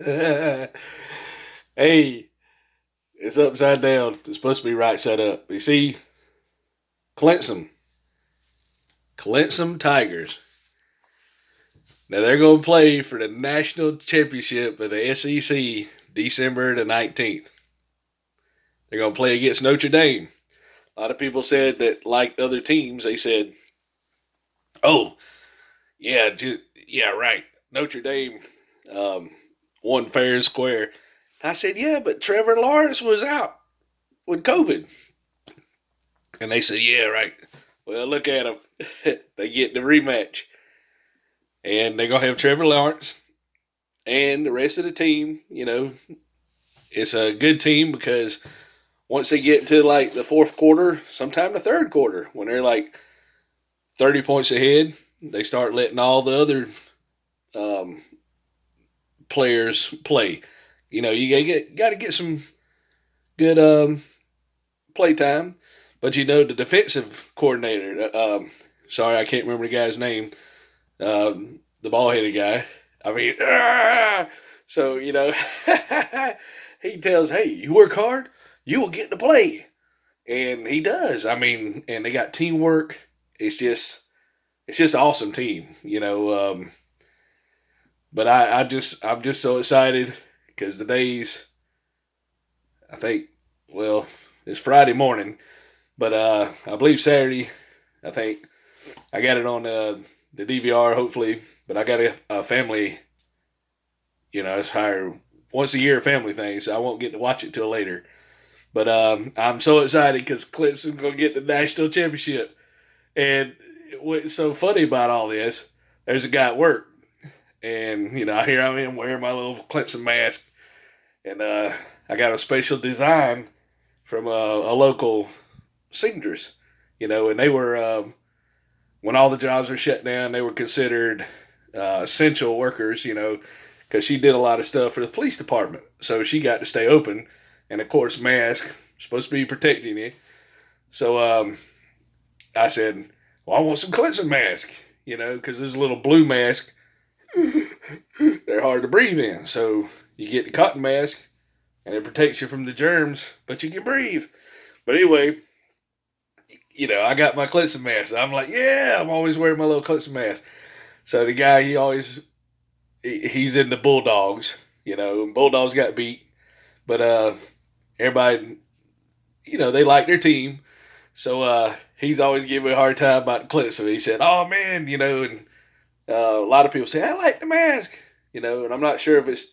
Hey, it's upside down. It's supposed to be right side up. You see, Clemson, Clemson Tigers. Now they're going to play for the national championship of the SEC December the 19th. They're going to play against Notre Dame. A lot of people said that, like other teams, they said, "Oh, yeah, yeah, right. Notre Dame um, won fair and square." I said, "Yeah, but Trevor Lawrence was out with COVID." And they said, "Yeah, right. Well, look at them. They get the rematch. And they're going to have Trevor Lawrence and the rest of the team. It's a good team because once they get to like the fourth quarter, sometime the third quarter, when they're like 30 points ahead, they start letting all the other um, players play. You got to get some good play time. But the defensive coordinator, sorry, I can't remember the guy's name, the ball headed guy. I mean, so he tells, "Hey, you work hard, you will get to play," and he does. I mean, and they got teamwork. It's just an awesome team. But I'm just so excited because the days, I think, well, it's Friday morning, but I believe Saturday. I think I got it on the DVR, hopefully, but I got a family. It's higher once a year family thing, so I won't get to watch it till later. But I'm so excited because Clemson's gonna get the national championship. And what's so funny about all this? There's a guy at work, and here I am wearing my little Clemson mask, and I got a special design from a local seamstress. And they were when all the jobs were shut down, they were considered essential workers. Because she did a lot of stuff for the police department, so she got to stay open. And of course, mask supposed to be protecting you. So I said, "Well, I want some cleansing mask," because there's a little blue mask. They're hard to breathe in. So you get the cotton mask, and it protects you from the germs, but you can breathe. But anyway, I got my cleansing mask. I'm like, yeah, I'm always wearing my little cleansing mask. So the guy, he's in the Bulldogs. Bulldogs got beat, but everybody, they like their team. So he's always giving me a hard time about the Clemson. He said, "Oh man," and a lot of people say, "I like the mask," and I'm not sure if it's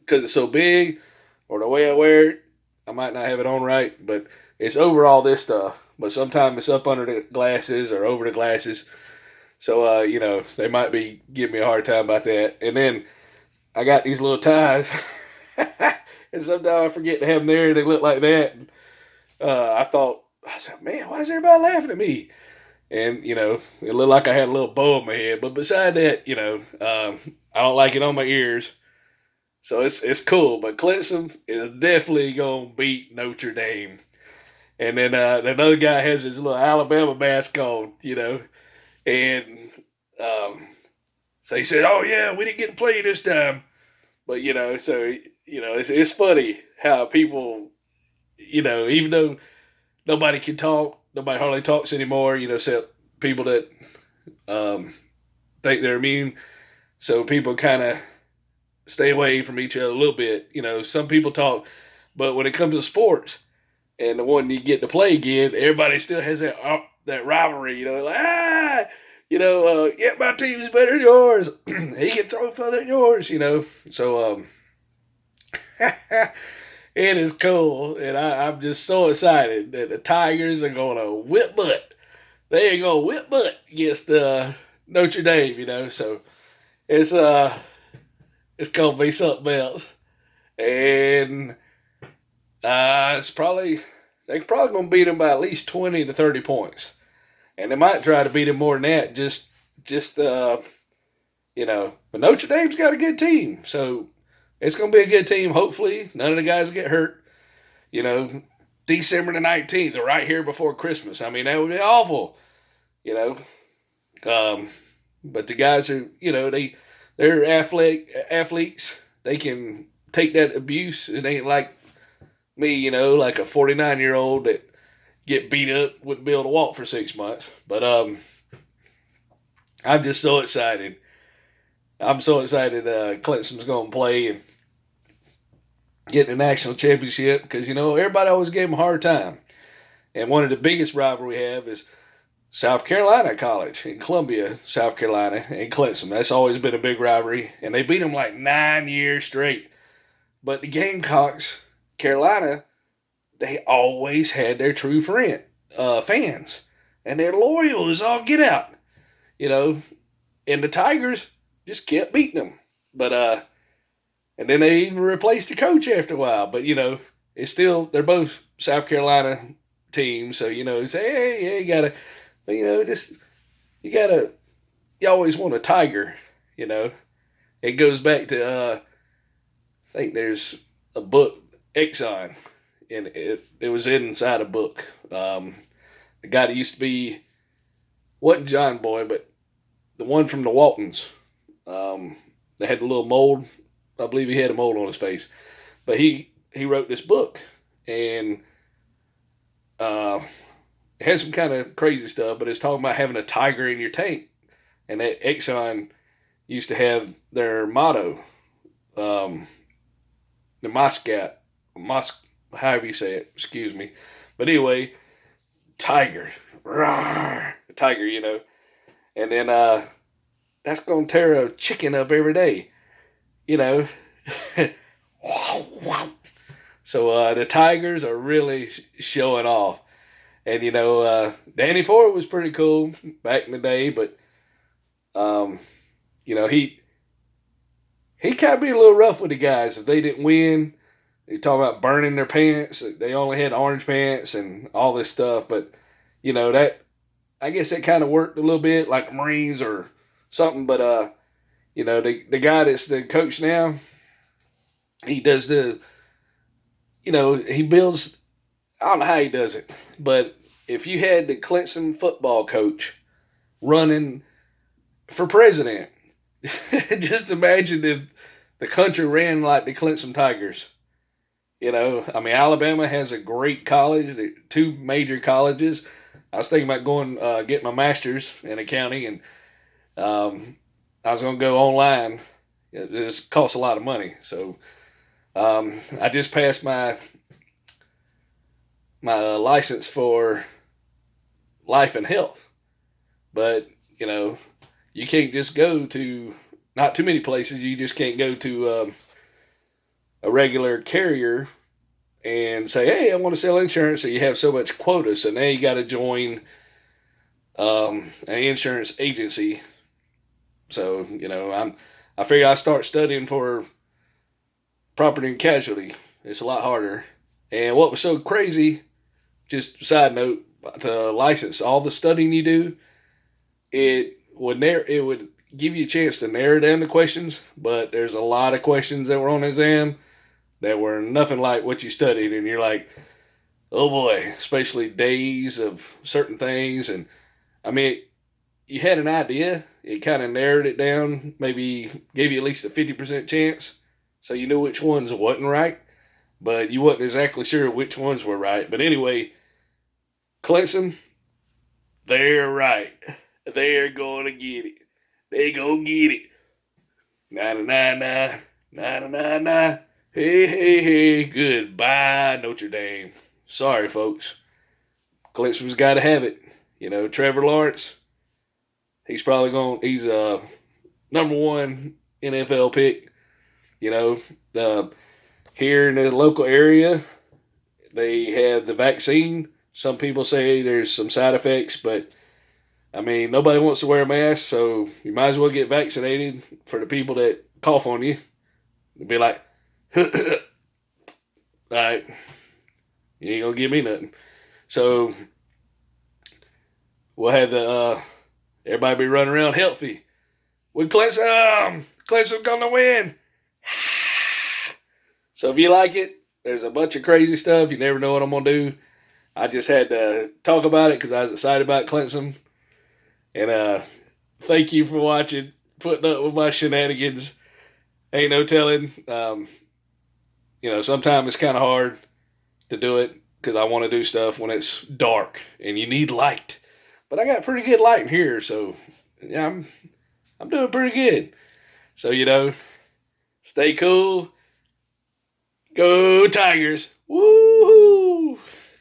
because it's so big or the way I wear it. I might not have it on right, but it's over all this stuff. But sometimes it's up under the glasses or over the glasses. So they might be giving me a hard time about that. And then I got these little ties, and sometimes I forget to have them there. They look like that. And, I said, "Man, why is everybody laughing at me?" And it looked like I had a little bow on my head. But beside that, I don't like it on my ears. So it's cool. But Clemson is definitely gonna beat Notre Dame. And then another guy has his little Alabama mask on, and so he said, "Oh yeah, we didn't get to play this time." But it's funny how people, even though nobody can talk, nobody hardly talks anymore, except people that um, think they're immune. So people kind of stay away from each other a little bit. Some people talk, but when it comes to sports and the one you get to play again, everybody still has that rivalry. Like yeah, my team's better than yours. He can throw further than yours. So it is cool, and I'm just so excited that the Tigers are going to whip butt. They ain't going to whip butt against Notre Dame. So it's uh it's gonna be something else, and it's probably they're probably gonna beat them by at least 20 to 30 points, and they might try to beat them more than that. But Notre Dame's got a good team, so it's gonna be a good team. Hopefully, none of the guys get hurt. You know, December the 19th, right here before Christmas. I mean, that would be awful. You know, um, but the guys are they're athletes. they can take that abuse. It ain't like me, like a 49-year-old that get beat up, wouldn't be able to walk for 6 months. But I'm just so excited. I'm so excited Clemson's going to play and get the national championship because, everybody always gave them a hard time. And one of the biggest rivalry we have is South Carolina College in Columbia, South Carolina, and Clemson. That's always been a big rivalry. And they beat them like 9 years straight. But the Gamecocks, Carolina, they always had their true fans. And they're loyal as all get out. And the Tigers just kept beating them. But, and then they even replaced the coach after a while. But, it's still, they're both South Carolina teams. So, say, hey, you gotta, but, you always want a Tiger, It goes back to, I think there's a book, Exxon, and it was inside a book. The guy that used to be, wasn't John Boy, but the one from the Waltons. They had a little mold. I believe he had a mold on his face. But he wrote this book, and it had some kind of crazy stuff, but it's talking about having a tiger in your tank. And that Exxon used to have their motto, the however you say it, excuse me. But anyway, tiger, rawr, tiger, And then that's going to tear a chicken up every day, So the Tigers are really showing off. And, Danny Ford was pretty cool back in the day, but, he kind of be a little rough with the guys. If they didn't win, they talk about burning their pants. They only had orange pants and all this stuff. But, I guess that kind of worked a little bit like the Marines or something. But, the guy that's the coach now, he does he builds, I don't know how he does it, but if you had the Clemson football coach running for president, just imagine if the country ran like the Clemson Tigers. Alabama has a great college, 2 major colleges. I was thinking about going, get my master's in accounting, and I was going to go online. It costs a lot of money. So I just passed my license for life and health. But, you can't just go to, not too many places, you just can't go to a regular carrier and say, hey, I want to sell insurance, so you have so much quota, so now you got to join an insurance agency. So, I figure I start studying for property and casualty. It's a lot harder. And what was so crazy, just side note, to license all the studying you do, it would give you a chance to narrow down the questions, but there's a lot of questions that were on the exam that were nothing like what you studied, and you're like, oh boy, especially days of certain things. And you had an idea, it kind of narrowed it down, maybe gave you at least a 50% chance, so you knew which ones wasn't right, but you wasn't exactly sure which ones were right. But anyway, Clemson, they're right. They're going to get it. They going to get it. Na-na-na-na, na-na-na-na. Hey, hey, hey, goodbye, Notre Dame. Sorry, folks. Clemson's got to have it. Trevor Lawrence, he's a number 1 NFL pick. Here in the local area, they have the vaccine. Some people say there's some side effects, but nobody wants to wear a mask, so you might as well get vaccinated. For the people that cough on you, they'll be like, all right, you ain't gonna give me nothing. So we'll have everybody be running around healthy. With Clemson's gonna win. So if you like it, there's a bunch of crazy stuff. You never know what I'm gonna do. I just had to talk about it because I was excited about Clemson. And thank you for watching, putting up with my shenanigans. ain't no telling. Sometimes it's kind of hard to do it because I want to do stuff when it's dark and you need light. But I got pretty good light here, so yeah, I'm doing pretty good. So stay cool. Go Tigers. Woo!